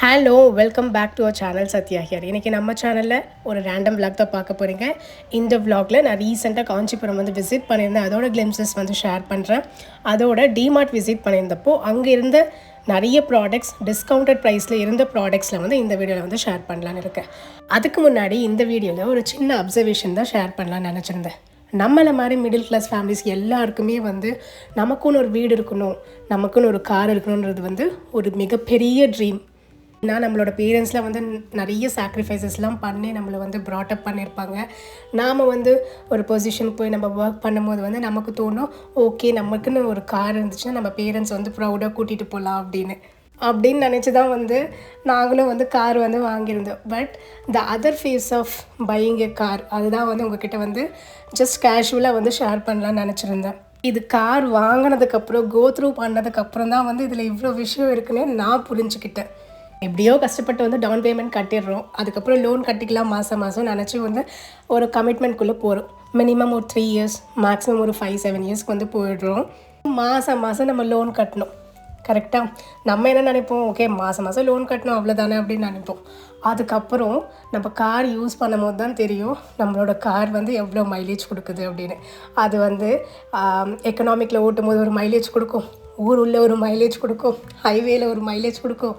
Hello welcome back to our channel Sathya here. இன்றைக்கி நம்ம சேனலில் ஒரு ரேண்டம் விளாக் தான் பார்க்க போகிறீங்க. இந்த விளாகில் நான் ரீசெண்டாக காஞ்சிபுரம் வந்து விசிட் பண்ணியிருந்தேன். அதோட கிளிம்சஸ் வந்து ஷேர் பண்ணுறேன். அதோட டிமார்ட் விசிட் பண்ணியிருந்தப்போ அங்கே இருந்த நிறைய ப்ராடக்ட்ஸ் டிஸ்கவுண்டட் ப்ரைஸில் இருந்த ப்ராடக்ட்ஸில் வந்து இந்த வீடியோவில் வந்து ஷேர் பண்ணலான்னு இருக்கேன். அதுக்கு முன்னாடி இந்த வீடியோவில் ஒரு சின்ன அப்சர்வேஷன் தான் ஷேர் பண்ணலான்னு நினச்சிருந்தேன். நம்மளை மாதிரி மிடில் கிளாஸ் ஃபேமிலிஸ் எல்லாருக்குமே வந்து நமக்குன்னு ஒரு வீடு இருக்கணும், நமக்குன்னு ஒரு கார் இருக்கணுன்றது வந்து ஒரு மிகப்பெரிய ட்ரீம். ஏன்னா நம்மளோட பேரண்ட்ஸ்லாம் வந்து நிறைய சாக்ரிஃபைசஸ்லாம் பண்ணி நம்மளை வந்து ப்ராட்டப் பண்ணியிருப்பாங்க. நாம் வந்து ஒரு பொசிஷனுக்கு போய் நம்ம ஒர்க் பண்ணும்போது வந்து நமக்கு தோணும், ஓகே நமக்குன்னு ஒரு கார் இருந்துச்சுன்னா நம்ம பேரண்ட்ஸ் வந்து ப்ரௌடாக கூட்டிகிட்டு போகலாம் அப்படின்னு நினச்சி தான் வந்து நாங்களும் வந்து கார் வந்து வாங்கியிருந்தோம். But the other phase of buying a car அதுதான் வந்து உங்ககிட்ட வந்து ஜஸ்ட் கேஷுவலாக வந்து ஷேர் பண்ணலான்னு நினச்சிருந்தேன். இது கார் வாங்கினதுக்கப்புறம் கோ த்ரூ பண்ணதுக்கப்புறம் தான் வந்து இதில் இவ்வளோ விஷயம் இருக்குன்னு நான் புரிஞ்சுக்கிட்டேன். எப்படியோ கஷ்டப்பட்டு வந்து டவுன் பேமெண்ட் கட்டிடுறோம், அதுக்கப்புறம் லோன் கட்டிக்கலாம் மாதம் நினச்சி வந்து ஒரு கமிட்மெண்ட்குள்ளே போகிறோம். மினிமம் ஒரு 3 இயர்ஸ், மேக்ஸிமம் ஒரு 5-7 இயர்ஸ்க்கு வந்து போயிடுறோம். மாதம் நம்ம லோன் கட்டணும். கரெக்டாக நம்ம என்ன நினைப்போம், ஓகே மாதம் லோன் கட்டணும் அவ்வளோதானே அப்படின்னு நினைப்போம். அதுக்கப்புறம் நம்ம கார் யூஸ் பண்ணும்போது தான் தெரியும் நம்மளோட கார் வந்து எவ்வளோ மைலேஜ் கொடுக்குது அப்படின்னு. அது வந்து எக்கனாமிக்கில் ஓட்டும் போது ஒரு மைலேஜ் கொடுக்கும், ஊர் உள்ள ஒரு மைலேஜ் கொடுக்கும், ஹைவேயில் ஒரு மைலேஜ் கொடுக்கும்,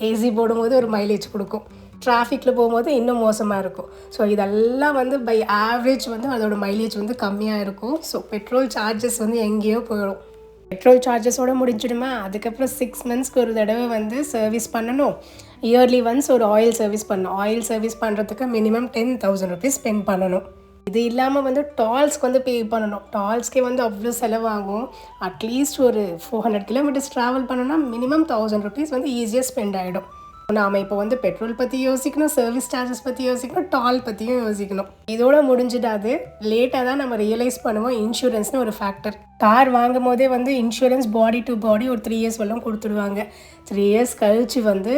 ஏசி போடும்போது ஒரு மைலேஜ் கொடுக்கும், டிராஃபிக்கில் போகும்போது இன்னும் மோசமாக இருக்கும். ஸோ இதெல்லாம் வந்து பை ஆவரேஜ் வந்து அதோடய மைலேஜ் வந்து கம்மியாக இருக்கும். ஸோ பெட்ரோல் சார்ஜஸ் வந்து எங்கேயோ போயிடும். பெட்ரோல் சார்ஜஸோடு முடிஞ்சிடுமா, அதுக்கப்புறம் 6 மந்த்ஸ்க்கு ஒரு தடவை வந்து சர்வீஸ் பண்ணணும். இயர்லி ஒன்ஸ் ஒரு ஆயில் சர்வீஸ் பண்ணணும். ஆயில் சர்வீஸ் பண்ணுறதுக்கு மினிமம் 10,000 rupees ஸ்பெண்ட் பண்ணணும். இது இல்லாமல் வந்து டால்ஸ்க்கு வந்து பே பண்ணணும். டால்ஸ்க்கே வந்து அவ்வளோ செலவாகும். அட்லீஸ்ட் ஒரு 400 kilometers ட்ராவல் பண்ணோன்னா மினிமம் 1000 rupees வந்து ஈஸியாக ஸ்பெண்ட் ஆகிடும். நாம் இப்போ வந்து பெட்ரோல் பற்றி யோசிக்கணும், சர்வீஸ் சார்ஜஸ் பற்றி யோசிக்கணும், டால் பற்றியும் யோசிக்கணும். இதோட முடிஞ்சிடாது. லேட்டாக தான் நம்ம ரியலைஸ் பண்ணுவோம் இன்சூரன்ஸ்னு ஒரு ஃபேக்டர். கார் வாங்கும் போதே வந்து இன்சூரன்ஸ் பாடி டு பாடி ஒரு 3 years வரலாம் கொடுத்துடுவாங்க. 3 years கழித்து வந்து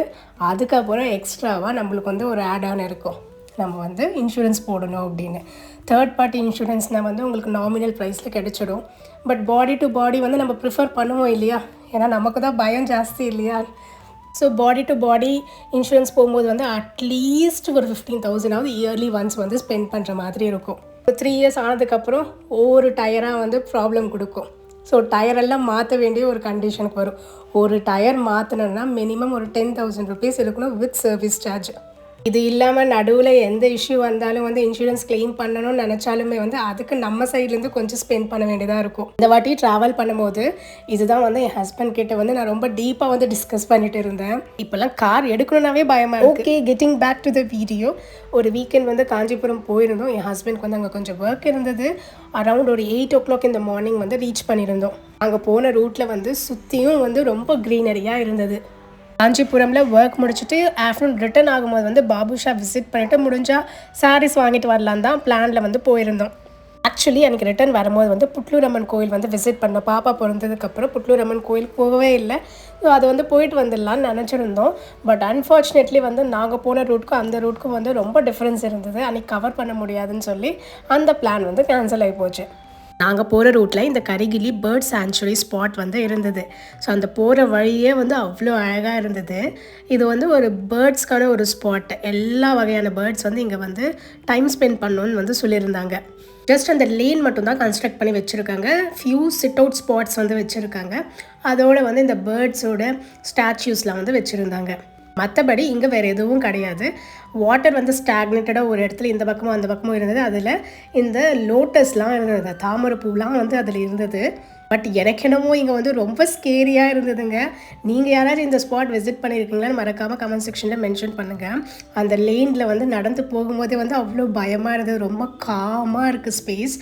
அதுக்கப்புறம் எக்ஸ்ட்ராவாக நம்மளுக்கு வந்து ஒரு ஆட் ஆன் இருக்கும், நம்ம வந்து இன்சூரன்ஸ் போடணும் அப்படின்னு. தேர்ட் பார்ட்டி இன்சூரன்ஸ்னால் வந்து உங்களுக்கு நாமினல் ப்ரைஸில் கிடைச்சிடும். பட் பாடி டு பாடி வந்து நம்ம ப்ரிஃபர் பண்ணுவோம் இல்லையா, ஏன்னா நமக்கு தான் பயம் ஜாஸ்தி இல்லையா. So body to body insurance போகும்போது வந்து அட்லீஸ்ட் ஒரு 15,000 இயர்லி ஒன்ஸ் வந்து ஸ்பெண்ட் பண்ணுற மாதிரி இருக்கும். 3 years ஆனதுக்கப்புறம் ஒவ்வொரு டயராக வந்து ப்ராப்ளம் கொடுக்கும். ஸோ டயரெல்லாம் மாற்ற வேண்டிய ஒரு கண்டிஷனுக்கு வரும். ஒரு டயர் மாற்றணுன்னா மினிமம் ஒரு 10,000 rupees இருக்கணும் வித் சர்வீஸ் சார்ஜ். இது இல்லாமல் நடுவில் எந்த இஷ்யூ வந்தாலும் வந்து இன்சூரன்ஸ் கிளைம் பண்ணணும்னு நினச்சாலுமே வந்து அதுக்கு நம்ம சைட்லேருந்து கொஞ்சம் ஸ்பெண்ட் பண்ண வேண்டியதாக இருக்கும். இந்த வாட்டி ட்ராவல் பண்ணும்போது இதுதான் வந்து என் ஹஸ்பண்ட் கிட்ட வந்து நான் ரொம்ப டீப்பாக வந்து டிஸ்கஸ் பண்ணிட்டு இருந்தேன். இப்போல்லாம் கார் எடுக்கணுன்னாவே பயமாக இருக்குது. Okay, getting back to the video. ஒரு வீக்கெண்ட் வந்து காஞ்சிபுரம் போயிருந்தோம். என் ஹஸ்பண்டுக்கு வந்து அங்கே கொஞ்சம் ஒர்க் இருந்தது. அரவுண்ட் ஒரு 8 o'clock இந்த மார்னிங் வந்து ரீச் பண்ணியிருந்தோம். அங்கே போன ரூட்டில் வந்து சுற்றியும் வந்து ரொம்ப க்ரீனரியாக இருந்தது. காஞ்சிபுரமில் ஒர்க் முடிச்சுட்டு ஆஃப்டர்நூன் ரிட்டர்ன் ஆகும்போது வந்து பாபு ஷாப் விசிட் பண்ணிவிட்டு முடிஞ்சால் சாரீஸ் வாங்கிட்டு வரலான் தான் பிளானில் வந்து போயிருந்தோம். ஆக்சுவலி எனக்கு ரிட்டர்ன் வரும்போது வந்து புட்லூரம்மன் கோயில் வந்து விசிட் பண்ணோம். பாப்பா பிறந்ததுக்கப்புறம் புட்லூரம்மன் கோயில் போகவே இல்லை. ஸோ அது வந்து போயிட்டு வந்துடலான்னு நினச்சிருந்தோம். பட் அன்ஃபார்ச்சுனேட்லி வந்து நாங்கள் போன ரூட்க்கும் அந்த ரூட்க்கும் வந்து ரொம்ப டிஃப்ரென்ஸ் இருந்தது. அன்றைக்கி கவர் பண்ண முடியாதுன்னு சொல்லி அந்த பிளான் வந்து கேன்சல் ஆகி போச்சு. நாங்கள் போகிற ரூட்டில் இந்த கரிகிலி பேர்ட் சாங்சுரி ஸ்பாட் வந்து இருந்தது. ஸோ அந்த போகிற வழியே வந்து அவ்வளோ அழகாக இருந்தது. இது வந்து ஒரு பேர்ட்ஸ்க்கான ஒரு ஸ்பாட். எல்லா வகையான பேர்ட்ஸ் வந்து இங்கே வந்து டைம் ஸ்பெண்ட் பண்ணணுன்னு வந்து சொல்லியிருந்தாங்க. ஜஸ்ட் அந்த லேன் மட்டும்தான் கன்ஸ்ட்ரக்ட் பண்ணி வச்சுருக்காங்க. ஃபியூ சிட் அவுட் ஸ்பாட்ஸ் வந்து வச்சுருக்காங்க. அதோடு வந்து இந்த பேர்ட்ஸோட ஸ்டாச்சுஸ்லாம் வந்து வச்சுருந்தாங்க. மற்றபடி இங்கே வேறு எதுவும் கிடையாது. வாட்டர் வந்து ஸ்டாக்னேட்டடாக ஒரு இடத்துல இந்த பக்கமும் அந்த பக்கமும் இருந்தது. அதில் இந்த லோட்டஸ்லாம் இருந்தது, தாமரை பூலாம் வந்து அதில் இருந்தது. பட் எனக்கு என்னமோ இங்கே வந்து ரொம்ப ஸ்கேரியாக இருந்ததுங்க. நீங்கள் யாராவது இந்த ஸ்பாட் விசிட் பண்ணியிருக்கீங்களான்னு மறக்காமல் கமெண்ட் செக்ஷனில் மென்ஷன் பண்ணுங்கள். அந்த லேனில் வந்து நடந்து போகும்போதே வந்து அவ்வளோ பயமாக இருந்தது. ரொம்ப காமாக இருக்குது ஸ்பேஸ்.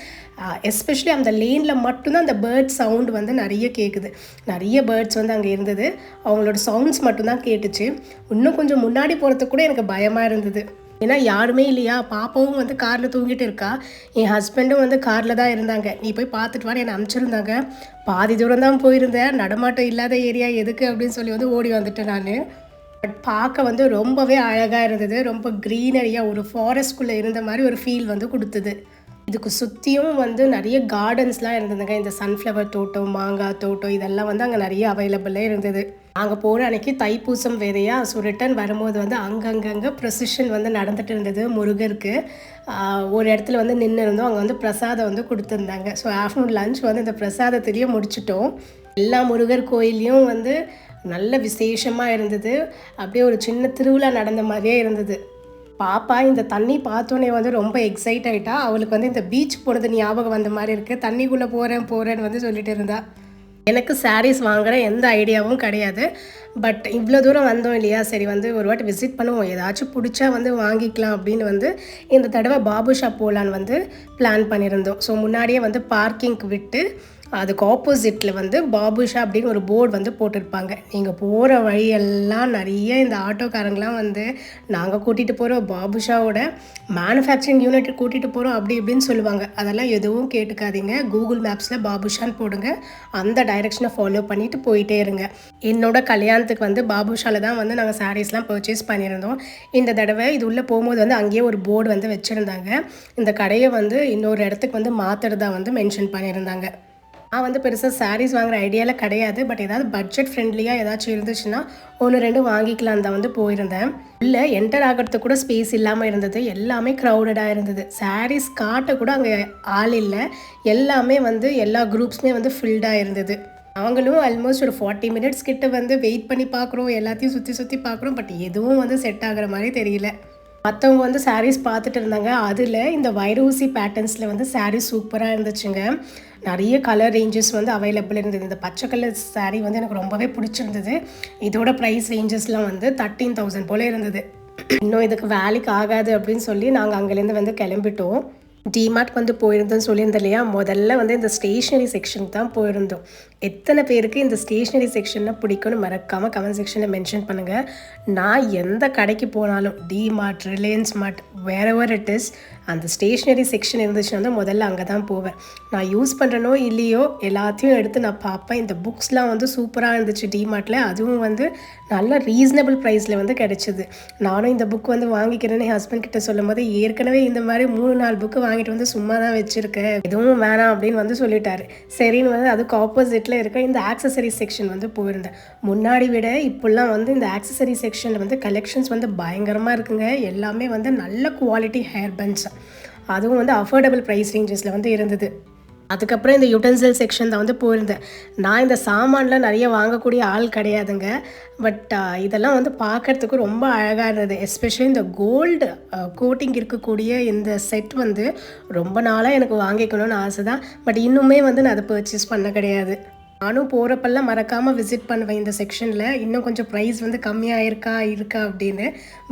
எஸ்பெஷலி அந்த லேனில் மட்டும்தான் அந்த பேர்ட் சவுண்ட் வந்து நிறைய கேட்குது. நிறைய பேர்ட்ஸ் வந்து அங்கே இருந்தது. அவங்களோட சவுண்ட்ஸ் மட்டும்தான் கேட்டுச்சு. இன்னும் கொஞ்சம் முன்னாடி போகிறதுக்கு கூட எனக்கு பயமாக இருந்தது. ஏன்னா யாருமே இல்லையா, பாப்பாவும் வந்து காரில் தூங்கிட்டு இருக்கா, என் ஹஸ்பண்டும் வந்து காரில் தான் இருந்தாங்க. நீ போய் பார்த்துட்டு வான்னு என்னை அனுப்பிச்சிருந்தாங்க. பாதி தூரம் தான் போயிருந்தேன். நடமாட்டம் இல்லாத ஏரியா எதுக்கு அப்படின்னு சொல்லி வந்து ஓடி வந்துட்டேன் நான். பட் பார்க்க வந்து ரொம்பவே அழகாக இருந்தது. ரொம்ப க்ரீனரியாக ஒரு ஃபாரஸ்ட்குள்ளே இருந்த மாதிரி ஒரு ஃபீல் வந்து கொடுத்தது. இதுக்கு சுற்றியும் வந்து நிறைய கார்டன்ஸ்லாம் இருந்ததுங்க. இந்த சன்ஃப்ளவர் தோட்டம், மாங்காய் தோட்டம் இதெல்லாம் வந்து அங்கே நிறைய அவைலபிளாக இருந்தது. நாங்கள் போகிற அன்றைக்கி தைப்பூசம் வேறையா. ஸோ ரிட்டர்ன் வரும்போது வந்து அங்கங்கங்கே ப்ரொசிஷன் வந்து நடந்துகிட்டு இருந்தது முருகருக்கு. ஒரு இடத்துல வந்து நின்று இருந்தோம். அங்கே வந்து பிரசாதம் வந்து கொடுத்துருந்தாங்க. ஸோ ஆஃப்டர்நூன் லஞ்ச் வந்து இந்த பிரசாதத்திலேயே முடிச்சிட்டோம். எல்லா முருகர் கோயிலையும் வந்து நல்ல விசேஷமாக இருந்தது. அப்படியே ஒரு சின்ன திருவிழா நடந்த மாதிரியே இருந்தது. பாப்பா இந்த தண்ணி பார்த்தோன்னே வந்து ரொம்ப எக்ஸைட் ஆகிட்டா. அவளுக்கு வந்து இந்த பீச் போனது ஞாபகம் வந்த மாதிரி இருக்குது. தண்ணிக்குள்ளே போகிறேன்னு வந்து சொல்லிட்டு இருந்தா. எனக்கு சாரீஸ் வாங்குகிற எந்த ஐடியாவும் கிடையாது. பட் இவ்வளோ தூரம் வந்தோம் இல்லையா, சரி வந்து ஒரு வாட்டி விசிட் பண்ணுவோம், ஏதாச்சும் பிடிச்சா வந்து வாங்கிக்கலாம் அப்படின்னு வந்து இந்த தடவை பாபு ஷாப் போகலான்னு வந்து பிளான் பண்ணியிருந்தோம். ஸோ முன்னாடியே வந்து பார்க்கிங்க்கு விட்டு அதுக்கு ஆப்போசிட்டில் வந்து பாபுஷா அப்படின்னு ஒரு போர்டு வந்து போட்டிருப்பாங்க. நீங்கள் போகிற வழியெல்லாம் நிறைய இந்த ஆட்டோக்காரங்களாம் வந்து நாங்கள் கூட்டிகிட்டு போகிறோம், பாபுஷாவோட மேனுஃபேக்சரிங் யூனிட் கூட்டிகிட்டு போகிறோம் அப்படி இப்படின்னு சொல்லுவாங்க. அதெல்லாம் எதுவும் கேட்டுக்காதீங்க. கூகுள் மேப்ஸில் பாபுஷான்னு போடுங்க, அந்த டைரெக்ஷனை ஃபாலோ பண்ணிவிட்டு போயிட்டே இருங்க. என்னோட கல்யாணத்துக்கு வந்து பாபுஷாவில் தான் வந்து நாங்கள் சாரீஸ்லாம் பர்ச்சேஸ் பண்ணியிருந்தோம். இந்த தடவை இது உள்ளே போகும்போது வந்து அங்கேயே ஒரு போர்டு வந்து வச்சுருந்தாங்க. இந்த கடையை வந்து இன்னொரு இடத்துக்கு வந்து மாற்றுறதா வந்து மென்ஷன் பண்ணியிருந்தாங்க. நான் வந்து பெருசாக சாரீஸ் வாங்குகிற ஐடியாவில் கிடையாது. பட் ஏதாவது பட்ஜெட் ஃப்ரெண்ட்லியாக ஏதாச்சும் இருந்துச்சுன்னா 1-2 வாங்கிக்கலாம் தான் வந்து போயிருந்தேன். இல்லை என்டர் ஆகிறதுக்கு கூட ஸ்பேஸ் இல்லாமல் இருந்தது. எல்லாமே க்ரௌடடாக இருந்தது. சாரீஸ் காட்ட கூட அங்கே ஆள் இல்லை. எல்லாமே வந்து எல்லா குரூப்ஸுமே வந்து ஃபில்டாக இருந்தது. நாங்களும் ஆல்மோஸ்ட் ஒரு 40 மினிட்ஸ் கிட்ட வந்து வெயிட் பண்ணி பார்க்குறோம், எல்லாத்தையும் சுற்றி பார்க்குறோம். பட் எதுவும் வந்து செட் ஆகிற மாதிரி தெரியல. மற்றவங்க வந்து சாரீஸ் பார்த்துட்டு இருந்தாங்க. அதில் இந்த வைரூசி பேட்டர்ன்ஸில் வந்து சாரீஸ் சூப்பராக இருந்துச்சுங்க. நிறைய கலர் ரேஞ்சஸ் வந்து அவைலபிள் இருந்தது. இந்த பச்சை கலர் சாரீ வந்து எனக்கு ரொம்பவே பிடிச்சிருந்தது. இதோட ப்ரைஸ் ரேஞ்சஸ்லாம் வந்து 13,000 போல் இருந்தது. இன்னும் இதுக்கு வேலைக்கு ஆகாது அப்படின்னு சொல்லி நாங்கள் அங்கேருந்து வந்து கிளம்பிட்டோம். டிமார்ட் வந்து போயிருந்தோன்னு சொல்லியிருந்தோம் இல்லையா, முதல்ல வந்து இந்த ஸ்டேஷ்னரி செக்ஷனுக்கு தான் போயிருந்தோம். எத்தனை பேருக்கு இந்த ஸ்டேஷ்னரி செக்ஷனை பிடிக்கும்னு மறக்காமல் கமெண்ட் செக்ஷனில் மென்ஷன் பண்ணுங்கள். நான் எந்த கடைக்கு போனாலும் DMart, Reliance mart, wherever it is, அந்த ஸ்டேஷ்னரி செக்ஷன் இருந்துச்சுன்னா வந்து முதல்ல அங்கே தான் போவேன். நான் யூஸ் பண்ணுறனோ இல்லையோ எல்லாத்தையும் எடுத்து நான் பார்ப்பேன். இந்த புக்ஸ்லாம் வந்து சூப்பராக இருந்துச்சு டிமார்ட்டில். அதுவும் வந்து நல்ல ரீசனபிள் ப்ரைஸில் வந்து கிடச்சிது. நானும் இந்த புக் வந்து வாங்கிக்கிறேன்னு என் ஹஸ்பண்ட் கிட்ட சொல்லும் போது, ஏற்கனவே இந்த மாதிரி 3-4 புக்கு வாங்கிட்டு வந்து சும்மா தான் வச்சுருக்கேன், எதுவும் வேணாம் அப்படின்னு வந்து சொல்லிட்டாரு. சரின்னு வந்து அதுக்கு ஆப்போசிட்டில் இருக்க இந்த ஆக்சசரி செக்ஷன் வந்து போயிருந்தேன். முன்னாடி விட இப்போல்லாம் வந்து இந்த ஆக்சசரி செக்ஷனில் வந்து கலெக்ஷன்ஸ் வந்து பயங்கரமாக இருக்குங்க. எல்லாமே வந்து நல்ல குவாலிட்டி ஹேர் பன்ஸ், அதுவும் வந்து அஃபோர்டபுள் ப்ரைஸ் ரேஞ்சஸில் வந்து இருந்தது. அதுக்கப்புறம் இந்த யூட்டன்சில் செக்ஷன் தான் வந்து போயிருந்தேன். நான் இந்த சாமான்லாம் நிறைய வாங்கக்கூடிய ஆள் கிடையாதுங்க. பட் இதெல்லாம் வந்து பார்க்குறதுக்கு ரொம்ப அழகாக இருந்தது. எஸ்பெஷலி இந்த கோல்டு கோட்டிங் இருக்கக்கூடிய இந்த செட் வந்து ரொம்ப நாளாக எனக்கு வாங்கிக்கணும்னு ஆசை தான். பட் இன்னுமே வந்து நான் அதை பர்ச்சேஸ் பண்ண கிடையாது. நானும் போகிறப்பெல்லாம் மறக்காமல் விசிட் பண்ணுவேன் இந்த செக்ஷனில். இன்னும் கொஞ்சம் ப்ரைஸ் வந்து கம்மியாக இருக்கா அப்படின்னு.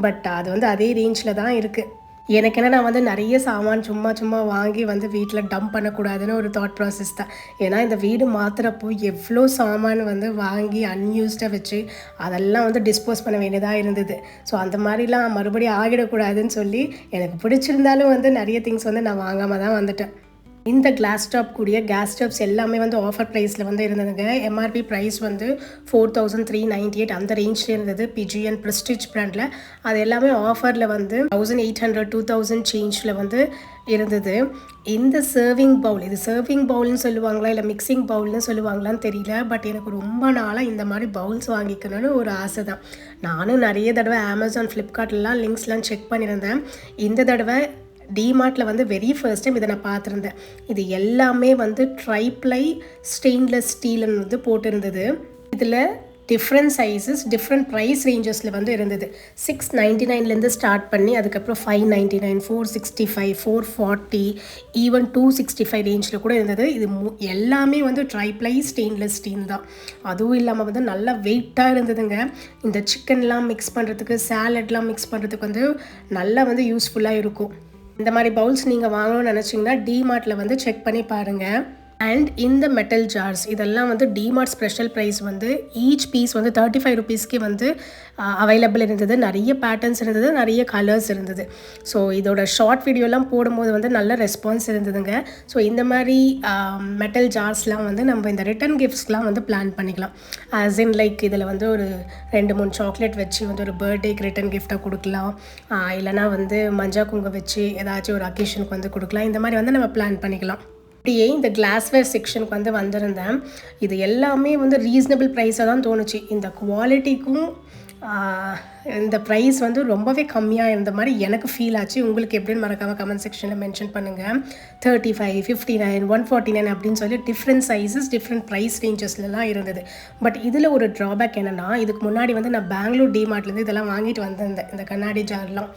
பட் அது வந்து அதே ரேஞ்சில் தான் இருக்குது. எனக்கு என்ன, நான் வந்து நிறைய சாமான் சும்மா வாங்கி வந்து வீட்டில் டம்ப் பண்ணக்கூடாதுன்னு ஒரு தாட் ப்ராசஸ் தான். ஏன்னா இந்த வீடு மாற்றுறப்போ எவ்வளோ சாமான் வந்து வாங்கி அன்யூஸ்டாக வச்சு அதெல்லாம் வந்து டிஸ்போஸ் பண்ண வேண்டியதாக இருந்தது. ஸோ அந்த மாதிரிலாம் மறுபடியும் ஆகிடக்கூடாதுன்னு சொல்லி எனக்கு பிடிச்சிருந்தாலும் வந்து நிறைய திங்ஸ் வந்து நான் வாங்காமல் தான் வந்துட்டேன். இந்த கிளாஸ் டாப் கூடிய கேஸ் ஸ்டவ்ஸ் எல்லாமே வந்து ஆஃபர் ப்ரைஸில் வந்து இருந்ததுங்க. எம்ஆர்பி ப்ரைஸ் வந்து 4,398 அந்த ரேஞ்சில் இருந்தது. பிஜிஎன் ப்ரெஸ்டிஜ் பிராண்டில். அது எல்லாமே ஆஃபரில் வந்து 1,800 2,000 சேஞ்சில் வந்து இருந்தது. இந்த சர்விங் பவுல், இது சர்விங் பவுல்னு சொல்லுவாங்களா இல்லை மிக்சிங் பவுல்னு சொல்லுவாங்களான்னு தெரியல. பட் எனக்கு ரொம்ப நாளாக இந்த மாதிரி பவுல்ஸ் வாங்கிக்கணும்னு ஒரு ஆசை தான். நானும் நிறைய தடவை அமேசான், ஃப்ளிப்கார்ட்லாம் லிங்க்ஸ்லாம் செக் பண்ணியிருந்தேன். இந்த தடவை டிமார்ட்ல வந்து வெரி ஃபர்ஸ்ட் டைம் இதை நான் பார்த்துருந்தேன். இது எல்லாமே வந்து ட்ரைப்ளை ஸ்டெயின்லெஸ் ஸ்டீல்னு வந்து போட்டிருந்தது. இதில் டிஃப்ரெண்ட் சைஸஸ், டிஃப்ரெண்ட் ப்ரைஸ் ரேஞ்சஸில் வந்து இருந்தது. 699லேருந்து ஸ்டார்ட் பண்ணி அதுக்கப்புறம் 599, 465, 440, ஈவன் 265 ரேஞ்சில் கூட இருந்தது. இது எல்லாமே வந்து ட்ரைப்ளை ஸ்டெயின்லெஸ் ஸ்டீல் தான். அதுவும் இல்லாமல் வந்து நல்லா வெயிட்டாக இருந்ததுங்க. இந்த சிக்கன்லாம் மிக்ஸ் பண்ணுறதுக்கு, சாலட்லாம் மிக்ஸ் பண்ணுறதுக்கு வந்து நல்லா வந்து யூஸ்ஃபுல்லாக இருக்கும். இந்த மாதிரி பவுல்ஸ் நீங்கள் வாங்கணும்னு நினச்சிங்கன்னா டிமார்ட்ல வந்து செக் பண்ணி பாருங்கள். அண்ட் இந்த மெட்டல் ஜார்ஸ் இதெல்லாம் வந்து டிமார்ட் ஸ்பெஷல் ப்ரைஸ் வந்து ஈச் பீஸ் வந்து 35 ருபீஸ்க்கு வந்து அவைலபிள் இருந்தது. நிறைய பேட்டர்ன்ஸ் இருந்தது, நிறைய கலர்ஸ் இருந்தது. ஸோ இதோட ஷார்ட் வீடியோலாம் போடும்போது வந்து நல்ல ரெஸ்பான்ஸ் இருந்ததுங்க. ஸோ இந்த மாதிரி மெட்டல் ஜார்ஸ்லாம் வந்து நம்ம இந்த ரிட்டன் கிஃப்ட்ஸ்லாம் வந்து பிளான் பண்ணிக்கலாம். ஆஸ் இன் லைக் இதில் வந்து ஒரு 2-3 சாக்லேட் வச்சு வந்து ஒரு பர்த்டேக்கு ரிட்டன் கிஃப்டாக கொடுக்கலாம். இல்லைனா வந்து மஞ்சா குங்குமம் வச்சு ஏதாச்சும் ஒரு அக்கேஷனுக்கு வந்து கொடுக்கலாம். இந்த மாதிரி வந்து நம்ம பிளான் பண்ணிக்கலாம். அப்படியே இந்த கிளாஸ்வேர் செக்ஷனுக்கு வந்து வந்திருந்தேன். இது எல்லாமே வந்து ரீசனபிள் ப்ரைஸாக தான் தோணுச்சு. இந்த குவாலிட்டிக்கும் இந்த ப்ரைஸ் வந்து ரொம்பவே கம்மியாக இருந்த மாதிரி எனக்கு ஃபீல் ஆச்சு. உங்களுக்கு எப்படின்னு மறக்காமல் கமெண்ட் செக்ஷனில் மென்ஷன் பண்ணுங்கள். 35, 59, 149 அப்படின்னு சொல்லி டிஃப்ரெண்ட் சைஸஸ் டிஃப்ரெண்ட் ப்ரைஸ் ரேஞ்சஸ்லாம் இருந்தது. பட் இதில் ஒரு ட்ராபேக் என்னென்னா, இதுக்கு முன்னாடி வந்து நான் பெங்களூர் டிமார்ட்லேருந்து இதெல்லாம் வாங்கிட்டு வந்திருந்தேன், இந்த கண்ணாடி ஜார்லாம்.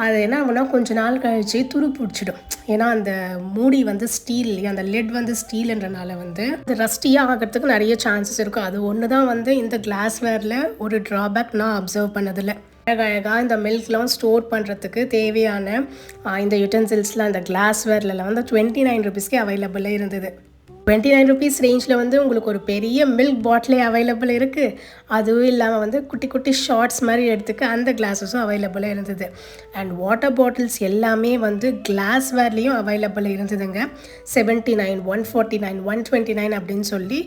அது என்ன ஆகுனா கொஞ்ச நாள் கழித்து துரு பிடிச்சிடும். ஏன்னா அந்த மூடி வந்து ஸ்டீல் இல்லையா, அந்த லெட் வந்து ஸ்டீல்ன்றனால வந்து அது ரஸ்டியாக ஆகிறதுக்கு நிறைய சான்சஸ் இருக்கும். அது ஒன்று தான் வந்து இந்த கிளாஸ்வேரில் ஒரு ட்ராபேக் நான் அப்சர்வ் பண்ணதில்லை. அழகாக இந்த மில்க்லாம் ஸ்டோர் பண்ணுறதுக்கு தேவையான இந்த யுட்டென்சில்ஸ்லாம் இந்த கிளாஸ்வேர்லாம் வந்து 29 ருபீஸ்க்கே அவைலபிளாக இருந்தது. 29 ருபீஸ் ரேஞ்சில் வந்து உங்களுக்கு ஒரு பெரிய மில்க் பாட்டிலே அவைலபிள் இருக்குது. அதுவும் இல்லாமல் வந்து குட்டி குட்டி ஷார்ட்ஸ் மாதிரி எடுத்துக்க அந்த கிளாஸஸும் அவைலபிளாக இருந்தது. அண்ட் வாட்டர் பாட்டில்ஸ் எல்லாமே வந்து கிளாஸ்வேர்லேயும் அவைலபிள் இருந்ததுங்க. 79, 149, 129 அப்படின்னு சொல்லி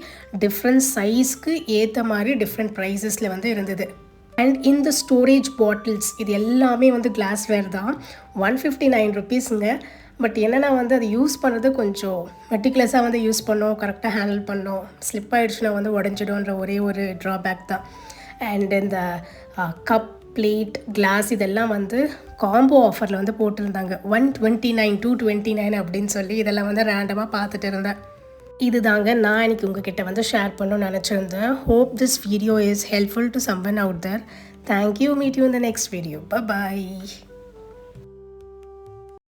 டிஃப்ரெண்ட் சைஸ்க்கு ஏற்ற மாதிரி டிஃப்ரெண்ட் ப்ரைஸஸில் வந்து இருந்தது. அண்ட் இந்த ஸ்டோரேஜ் பாட்டில்ஸ் இது எல்லாமே வந்து கிளாஸ்வேர் தான். 159 ருபீஸுங்க. பட் என்னென்னா வந்து அது யூஸ் பண்ணுறது கொஞ்சம் மெட்டிகுலஸாக வந்து யூஸ் பண்ணோம், கரெக்டாக ஹேண்டில் பண்ணோம். ஸ்லிப் ஆகிடுச்சுன்னா வந்து உடஞ்சிடும்ன்ற ஒரே ஒரு ட்ராபேக் தான். அண்ட் இந்த கப், பிளேட், கிளாஸ் இதெல்லாம் வந்து காம்போ ஆஃபரில் வந்து போட்டிருந்தாங்க. 129, 229 அப்படின்னு சொல்லி இதெல்லாம் வந்து ரேண்டமாக பார்த்துட்டு இருந்தேன். இது தாங்க நான் இன்றைக்கி உங்ககிட்ட வந்து ஷேர் பண்ணணும்னு நினச்சிருந்தேன். Hope this video is helpful to someone out there. Thank you. Meet you in the next video. By.